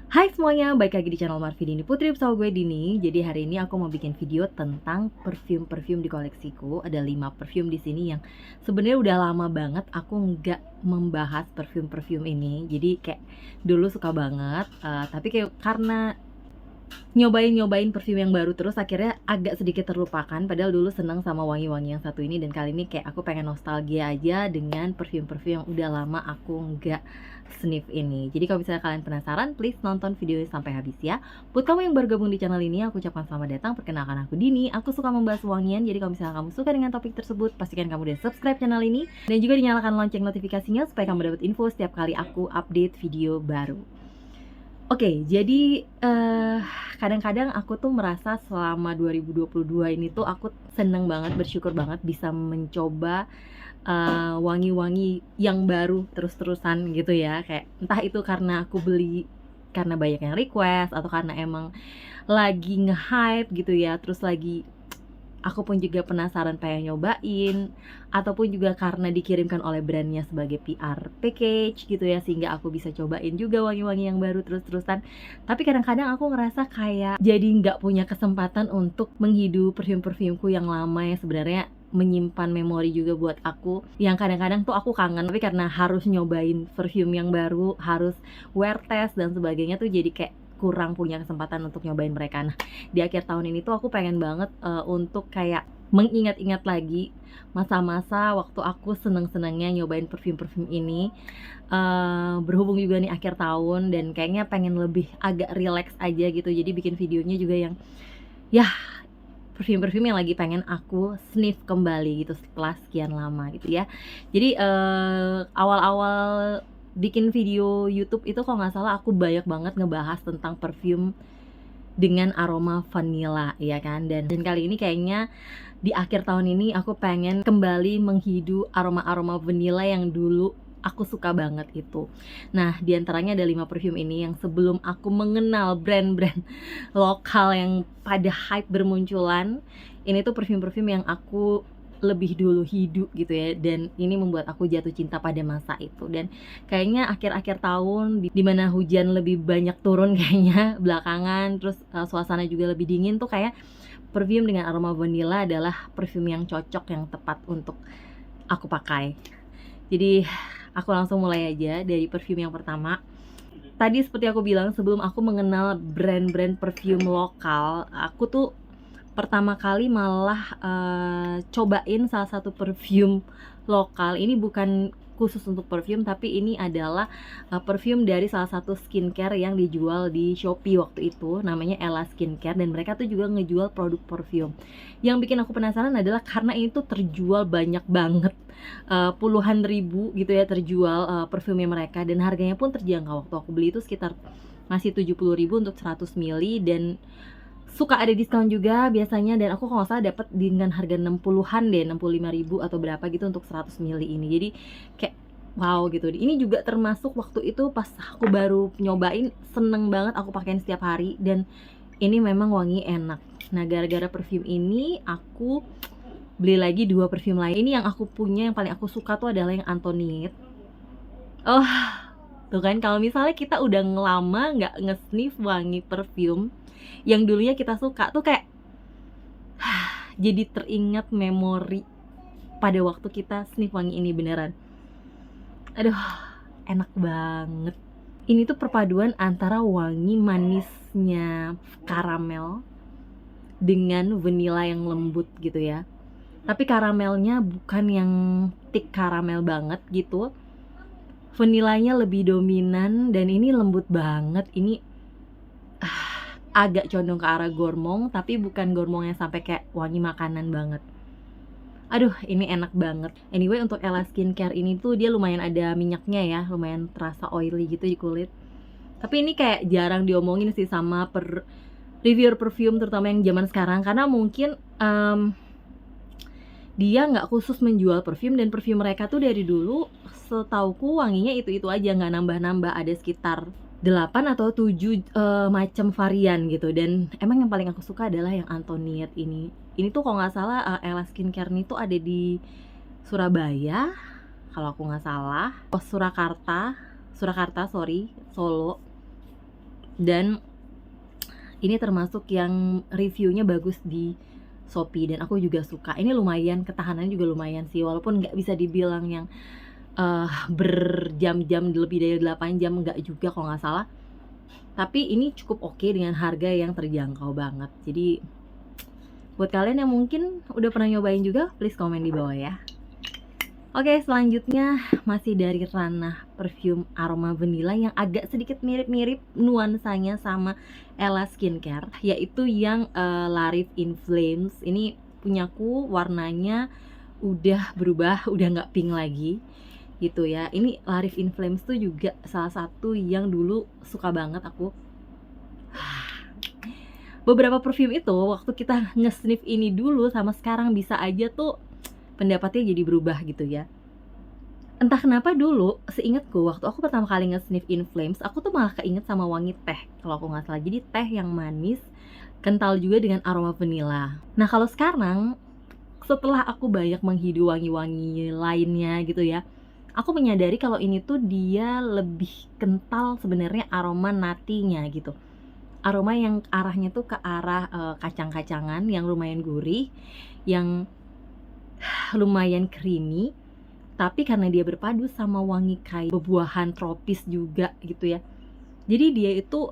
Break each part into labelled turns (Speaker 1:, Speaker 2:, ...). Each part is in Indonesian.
Speaker 1: Hai semuanya, balik lagi di channel Marvi Dini Putri bersama gue Dini. Jadi hari ini aku mau bikin video tentang perfume-perfume di koleksiku. Ada 5 perfume di sini yang sebenarnya udah lama banget aku nggak membahas perfume-perfume ini. Jadi kayak dulu suka banget, tapi kayak karena nyobain perfume yang baru terus akhirnya agak sedikit terlupakan. Padahal dulu seneng sama wangi-wangi yang satu ini, dan kali ini kayak aku pengen nostalgia aja dengan perfume-perfume yang udah lama aku nggak sniff ini. Jadi kalau misalnya kalian penasaran, please nonton videonya sampai habis ya. Buat kamu yang baru gabung di channel ini, aku ucapkan selamat datang. Perkenalkan, aku Dini. Aku suka membahas wangian. Jadi kalau misalnya kamu suka dengan topik tersebut, pastikan kamu udah subscribe channel ini dan juga dinyalakan lonceng notifikasinya supaya kamu dapat info setiap kali aku update video baru. Oke, jadi kadang-kadang aku tuh merasa selama 2022 ini tuh aku seneng banget, bersyukur banget bisa mencoba wangi-wangi yang baru terus-terusan gitu ya. Kayak entah itu karena aku beli karena banyak yang request, atau karena emang lagi nge-hype gitu ya, terus lagi aku pun juga penasaran pengen nyobain, ataupun juga karena dikirimkan oleh brandnya sebagai PR package gitu ya, sehingga aku bisa cobain juga wangi-wangi yang baru terus-terusan. Tapi kadang-kadang aku ngerasa kayak jadi nggak punya kesempatan untuk menghidup perfume-perfumeku yang lama yang sebenarnya menyimpan memori juga buat aku, yang kadang-kadang tuh aku kangen, tapi karena harus nyobain perfume yang baru, harus wear test dan sebagainya tuh jadi kayak kurang punya kesempatan untuk nyobain mereka. Nah, di akhir tahun ini tuh aku pengen banget untuk kayak mengingat-ingat lagi masa-masa waktu aku seneng-senengnya nyobain perfume-perfume ini. Berhubung juga nih akhir tahun dan kayaknya pengen lebih agak relax aja gitu, jadi bikin videonya juga yang ya perfume-perfume yang lagi pengen aku sniff kembali gitu setelah sekian lama gitu ya. Jadi awal-awal bikin video YouTube itu kalau nggak salah aku banyak banget ngebahas tentang perfume dengan aroma vanilla ya kan, dan kali ini kayaknya di akhir tahun ini aku pengen kembali menghidu aroma-aroma vanilla yang dulu aku suka banget itu. Nah, diantaranya ada 5 perfume ini yang sebelum aku mengenal brand-brand lokal yang pada hype bermunculan, ini tuh perfume-perfume yang aku lebih dulu hidup gitu ya, dan ini membuat aku jatuh cinta pada masa itu. Dan kayaknya akhir-akhir tahun di mana hujan lebih banyak turun kayaknya belakangan, terus suasana juga lebih dingin tuh, kayak perfume dengan aroma vanilla adalah perfume yang cocok, yang tepat untuk aku pakai. Jadi aku langsung mulai aja dari perfume yang pertama. Tadi seperti aku bilang, sebelum aku mengenal brand-brand perfume lokal, aku tuh pertama kali malah cobain salah satu perfume lokal. Ini bukan khusus untuk perfume, tapi ini adalah perfume dari salah satu skincare yang dijual di Shopee waktu itu, namanya Ella Skincare, dan mereka tuh juga ngejual produk perfume. Yang bikin aku penasaran adalah karena ini tuh terjual banyak banget, puluhan ribu gitu ya terjual parfumnya mereka, dan harganya pun terjangkau. Waktu aku beli itu sekitar masih 70.000 untuk 100 ml, dan suka ada diskon juga biasanya, dan aku kalau nggak salah dapat dengan harga 60-an deh, 65.000 atau berapa gitu untuk 100 ml ini. Jadi kayak wow gitu. Ini juga termasuk waktu itu pas aku baru nyobain, seneng banget aku pakein setiap hari, dan ini memang wangi enak. Nah, gara-gara perfume ini aku beli lagi 2 perfume lain. Ini yang aku punya yang paling aku suka tuh adalah yang Antoinette. Oh, tuh kan, kalau misalnya kita udah lama nggak nge-sniff wangi perfume yang dulunya kita suka tuh, kayak jadi teringat memori pada waktu kita sniff wangi ini beneran. Aduh, enak banget. Ini tuh perpaduan antara wangi manisnya karamel dengan vanilla yang lembut gitu ya. Tapi karamelnya bukan yang thick karamel banget gitu. Vanillanya lebih dominan, dan ini lembut banget. Ini agak condong ke arah gormong, tapi bukan gormong yang sampai kayak wangi makanan banget. Aduh, ini enak banget. Anyway, untuk Ella Skincare ini tuh dia lumayan ada minyaknya ya, lumayan terasa oily gitu di kulit. Tapi ini kayak jarang diomongin sih sama reviewer perfume, terutama yang zaman sekarang, karena mungkin dia nggak khusus menjual perfume, dan perfume mereka tuh dari dulu setauku wanginya itu-itu aja, nggak nambah-nambah. Ada sekitar 8 atau 7 macam varian gitu, dan emang yang paling aku suka adalah yang Antoinette ini. Ini tuh kalau nggak salah Ella Skincare ini tuh ada di Surabaya kalau aku nggak salah. Surakarta, Solo. Dan ini termasuk yang reviewnya bagus di Shopee dan aku juga suka. Ini lumayan, ketahanannya juga lumayan sih, walaupun nggak bisa dibilang yang berjam-jam lebih dari 8 jam, nggak juga kalau nggak salah. Tapi ini cukup oke dengan harga yang terjangkau banget. Jadi buat kalian yang mungkin udah pernah nyobain juga, please komen di bawah ya. Oke, selanjutnya masih dari ranah perfume aroma vanilla yang agak sedikit mirip-mirip nuansanya sama Ella Skincare, yaitu yang Larif in Flames. Ini punyaku, warnanya udah berubah, udah nggak pink lagi gitu ya. Ini Larif in Flames tuh juga salah satu yang dulu suka banget aku. Beberapa perfume itu waktu kita nge-sniff ini dulu sama sekarang bisa aja tuh pendapatnya jadi berubah gitu ya. Entah kenapa dulu, seingatku waktu aku pertama kali nge-sniff In Flames, aku tuh malah keinget sama wangi teh kalau aku nggak salah. Jadi teh yang manis, kental juga dengan aroma vanilla. Nah kalau sekarang, setelah aku banyak menghidu wangi-wangi lainnya gitu ya, aku menyadari kalau ini tuh dia lebih kental sebenarnya aroma natinya gitu. Aroma yang arahnya tuh ke arah kacang-kacangan yang lumayan gurih, yang lumayan creamy, tapi karena dia berpadu sama wangi kayak bebuahan tropis juga gitu ya, jadi dia itu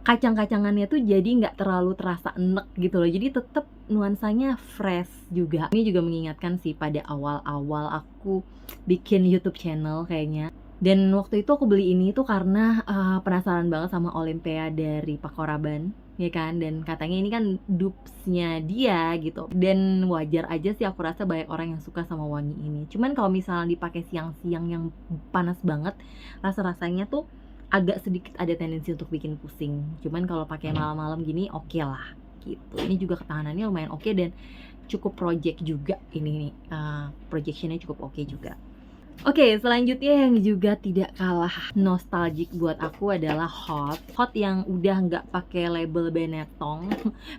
Speaker 1: kacang-kacangannya tuh jadi nggak terlalu terasa enek gitu loh, jadi tetap nuansanya fresh juga. Ini juga mengingatkan sih pada awal-awal aku bikin YouTube channel kayaknya. Dan waktu itu aku beli ini tuh karena penasaran banget sama Olympia dari Paco Rabanne, ya kan, dan katanya ini kan dupesnya dia gitu, dan wajar aja sih, aku rasa banyak orang yang suka sama wangi ini. Cuman kalau misalnya dipakai siang-siang yang panas banget, rasa-rasanya tuh agak sedikit ada tendensi untuk bikin pusing. Cuman kalau pakai malam-malam gini oke lah gitu. Ini juga ketahanannya lumayan oke dan cukup project juga ini nih, projectionnya cukup oke juga. Oke, selanjutnya yang juga tidak kalah nostalgic buat aku adalah Hot yang udah nggak pakai label Benetton,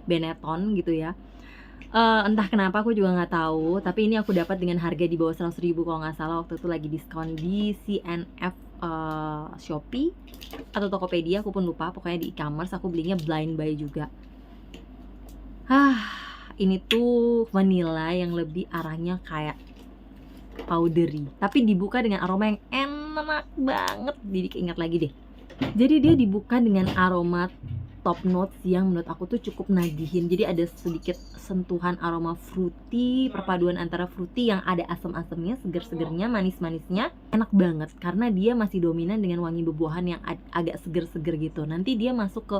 Speaker 1: Benetton gitu ya. Entah kenapa aku juga nggak tahu, tapi ini aku dapat dengan harga di bawah 100.000 kalau nggak salah. Waktu itu lagi diskon di CNF, Shopee atau Tokopedia, aku pun lupa. Pokoknya di e-commerce aku belinya blind buy juga. Ini tuh vanilla yang lebih arahnya kayak powdery, tapi dibuka dengan aroma yang enak banget. Jadi keinget lagi deh. Jadi dia dibuka dengan aroma top notes yang menurut aku tuh cukup nagihin. Jadi ada sedikit sentuhan aroma fruity, perpaduan antara fruity yang ada asam-asamnya, seger-segernya, manis-manisnya. Enak banget karena dia masih dominan dengan wangi bebuahan yang agak seger-seger gitu. Nanti dia masuk ke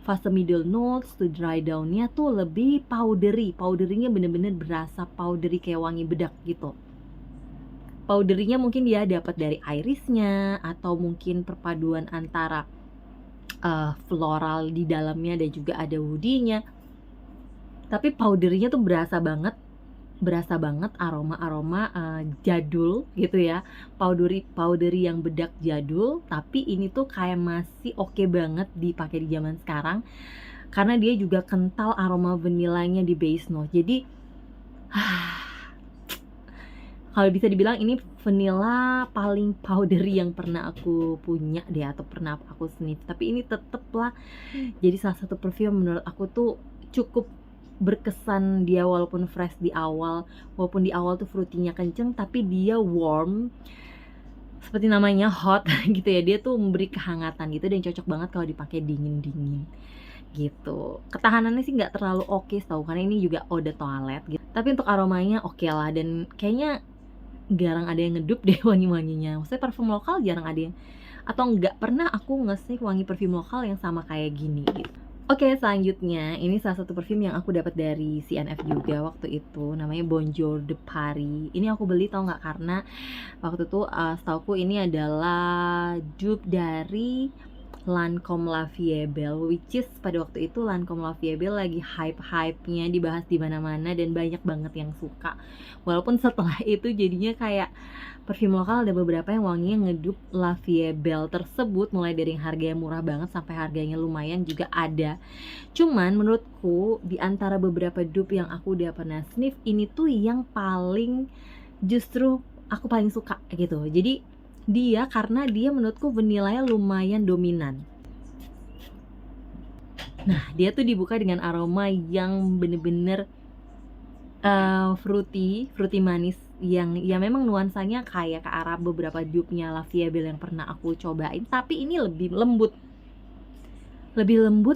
Speaker 1: fase middle notes to dry down-nya tuh lebih powdery. Powdery-nya bener-bener berasa powdery kayak wangi bedak gitu. Powdery-nya mungkin dia dapat dari irisnya, atau mungkin perpaduan antara floral di dalamnya dan juga ada woody-nya. Tapi powdery-nya tuh berasa banget aroma-aroma jadul gitu ya. Powdery yang bedak jadul, tapi ini tuh kayak masih oke banget dipakai di zaman sekarang karena dia juga kental aroma vanillanya di base note. Jadi kalau bisa dibilang ini vanilla paling powdery yang pernah aku punya deh, atau pernah aku sniff. Tapi ini tetep lah jadi salah satu perfume menurut aku tuh cukup berkesan. Dia walaupun fresh di awal, walaupun di awal tuh fruity-nya kenceng, tapi dia warm, seperti namanya hot gitu ya. Dia tuh memberi kehangatan gitu dan cocok banget kalau dipakai dingin-dingin gitu. Ketahanannya sih nggak terlalu oke tau, karena ini juga eau de toilette gitu. Tapi untuk aromanya oke lah, dan kayaknya jarang ada yang ngedup deh wangi-wanginya. Maksudnya parfum lokal jarang ada yang, atau nggak pernah aku nge-sniff wangi parfum lokal yang sama kayak gini gitu. Oke, selanjutnya ini salah satu parfum yang aku dapat dari CNF juga waktu itu, namanya Bonjour de Paris. Ini aku beli tau nggak, karena waktu itu setauku ini adalah dupe dari Lancôme La Vie Belle, which is pada waktu itu Lancôme La Vie Belle lagi hype-hype-nya, dibahas di mana-mana dan banyak banget yang suka. Walaupun setelah itu jadinya kayak parfum lokal ada beberapa yang wanginya ngedup La Vie Belle tersebut, mulai dari yang harganya murah banget sampai harganya lumayan juga ada. Cuman menurutku di antara beberapa dupe yang aku udah pernah sniff, ini tuh yang paling justru aku paling suka gitu. Jadi dia, karena dia menurutku vanillanya lumayan dominan. Nah, dia tuh dibuka dengan aroma yang bener-bener fruity manis yang ya memang nuansanya kayak ke arah beberapa dupe-nya La Vie Belle yang pernah aku cobain, tapi ini lebih lembut,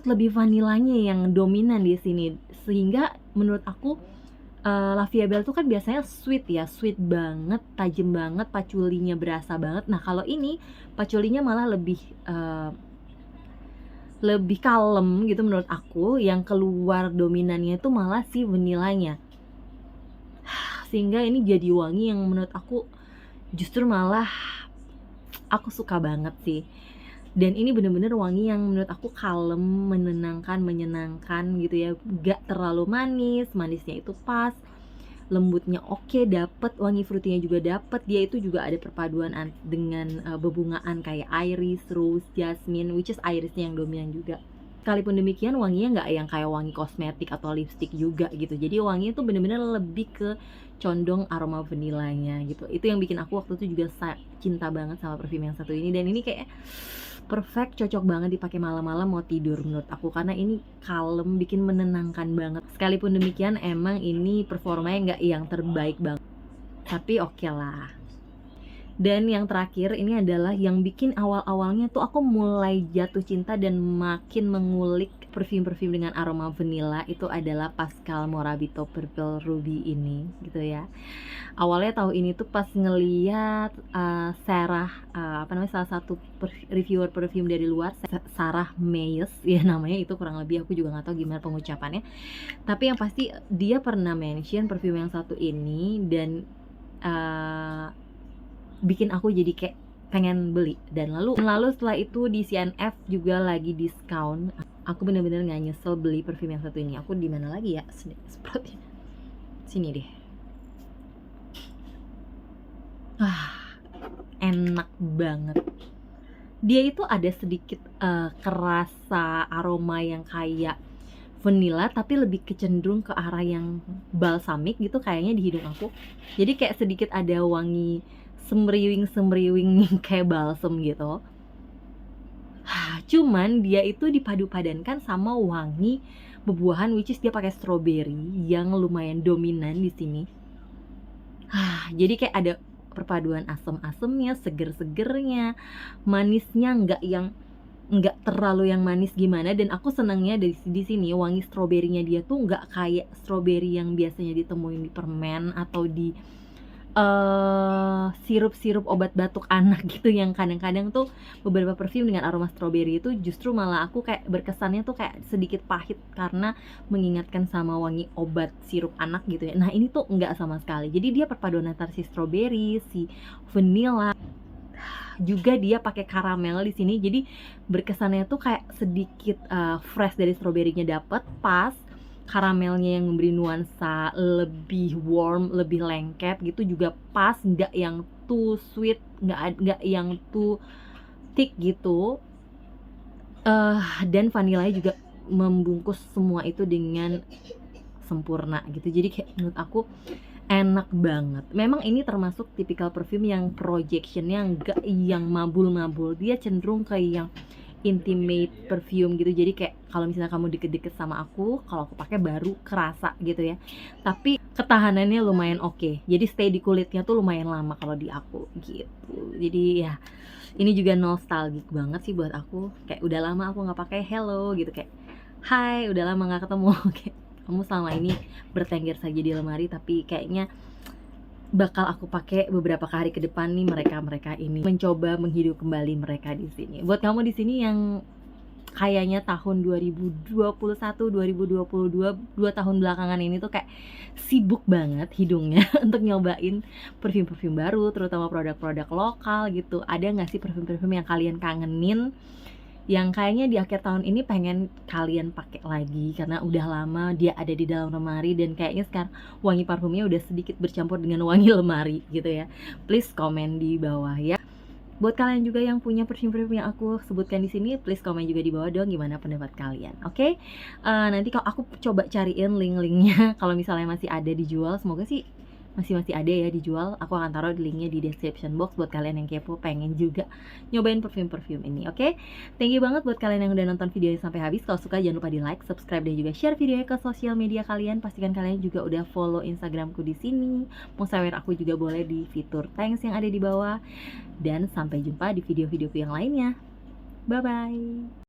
Speaker 1: lebih vanilanya yang dominan di sini. Sehingga menurut aku La Vie Belle tuh kan biasanya sweet ya, sweet banget, tajam banget, paculinya berasa banget. Nah, kalau ini paculinya malah lebih kalem gitu menurut aku, yang keluar dominannya itu malah si vanilanya. Sehingga ini jadi wangi yang menurut aku justru malah aku suka banget sih. Dan ini bener-bener wangi yang menurut aku kalem, menenangkan, menyenangkan gitu ya. Gak terlalu manis, manisnya itu pas, lembutnya oke, dapet, wangi fruitinya juga dapet. Dia itu juga ada perpaduan dengan bebungaan kayak iris, rose, jasmine, which is irisnya yang dominan juga. Sekalipun demikian wanginya nggak yang kayak wangi kosmetik atau lipstick juga gitu. Jadi wanginya tuh bener-bener lebih ke condong aroma vanilanya gitu. Itu yang bikin aku waktu itu juga cinta banget sama parfum yang satu ini. Dan ini kayak perfect, cocok banget dipakai malam-malam mau tidur menurut aku, karena ini kalem, bikin menenangkan banget. Sekalipun demikian emang ini performanya nggak yang terbaik banget, tapi oke lah. Dan yang terakhir ini adalah yang bikin awal-awalnya tuh aku mulai jatuh cinta dan makin mengulik parfum-parfum dengan aroma vanilla, itu adalah Pascal Morabito Purple Ruby ini gitu ya. Awalnya tahu ini tuh pas ngeliat Sarah, salah satu reviewer parfum dari luar, Sarah Mayes ya namanya, itu kurang lebih aku juga nggak tahu gimana pengucapannya, tapi yang pasti dia pernah mention parfum yang satu ini dan bikin aku jadi kayak pengen beli. Dan lalu setelah itu di CNF juga lagi diskon. Aku bener-bener nggak nyesel beli parfum yang satu ini. Aku di mana lagi ya semprotnya? Sini deh. Enak banget. Dia itu ada sedikit kerasa aroma yang kayak vanilla, tapi lebih kecenderung ke arah yang balsamik gitu kayaknya di hidung aku. Jadi kayak sedikit ada wangi semriwing kayak balsam gitu. Cuman dia itu dipadu-padankan sama wangi buah-buahan, which is dia pakai strawberry yang lumayan dominan di sini. Jadi kayak ada perpaduan asam-asamnya, seger-segernya, manisnya nggak terlalu yang manis gimana. Dan aku senangnya di sini wangi stroberinya dia tuh nggak kayak stroberi yang biasanya ditemuin di permen atau di sirup-sirup obat batuk anak gitu, yang kadang-kadang tuh beberapa parfum dengan aroma stroberi itu justru malah aku kayak berkesannya tuh kayak sedikit pahit karena mengingatkan sama wangi obat sirup anak gitu ya. Nah, ini tuh enggak sama sekali. Jadi dia perpaduan antara si stroberi, si vanilla, juga dia pakai karamel di sini. Jadi berkesannya tuh kayak sedikit fresh dari stroberinya dapet, pas karamelnya yang memberi nuansa lebih warm, lebih lengket gitu juga pas, nggak yang too sweet, nggak yang too thick gitu. Dan vanilanya juga membungkus semua itu dengan sempurna gitu. Jadi kayak menurut aku enak banget. Memang ini termasuk tipikal parfum yang projectionnya nggak yang mabul-mabul, dia cenderung ke yang intimate perfume gitu. Jadi kayak kalau misalnya kamu deket-deket sama aku, kalau aku pakai baru kerasa gitu ya. Tapi ketahanannya lumayan oke. Jadi stay di kulitnya tuh lumayan lama kalau di aku gitu. Jadi ya ini juga nostalgic banget sih buat aku. Kayak udah lama aku nggak pakai hello gitu, kayak hai udah lama nggak ketemu. Kayak kamu selama ini bertengger saja di lemari, tapi kayaknya bakal aku pakai beberapa hari ke depan nih. Mereka ini mencoba menghidup kembali mereka di sini. Buat kamu di sini yang kayaknya tahun 2021, 2022, 2 tahun belakangan ini tuh kayak sibuk banget hidungnya untuk nyobain parfum-parfum baru, terutama produk-produk lokal gitu. Ada nggak sih parfum-parfum yang kalian kangenin, yang kayaknya di akhir tahun ini pengen kalian pakai lagi karena udah lama dia ada di dalam lemari dan kayaknya sekarang wangi parfumnya udah sedikit bercampur dengan wangi lemari gitu ya. Please komen di bawah ya. Buat kalian juga yang punya parfum-parfum yang aku sebutkan di sini, please komen juga di bawah dong gimana pendapat kalian. Oke? Nanti kalau aku coba cariin link-linknya kalau misalnya masih ada dijual, semoga sih masih ada ya dijual. Aku akan taruh di linknya di description box buat kalian yang kepo pengen juga nyobain perfume ini. Oke, thank you banget buat kalian yang udah nonton videonya sampai habis. Kalau suka jangan lupa di like, subscribe, dan juga share videonya ke sosial media kalian. Pastikan kalian juga udah follow Instagramku di sini. Mau share aku juga boleh di fitur thanks yang ada di bawah. Dan sampai jumpa di video-videoku yang lainnya. Bye bye.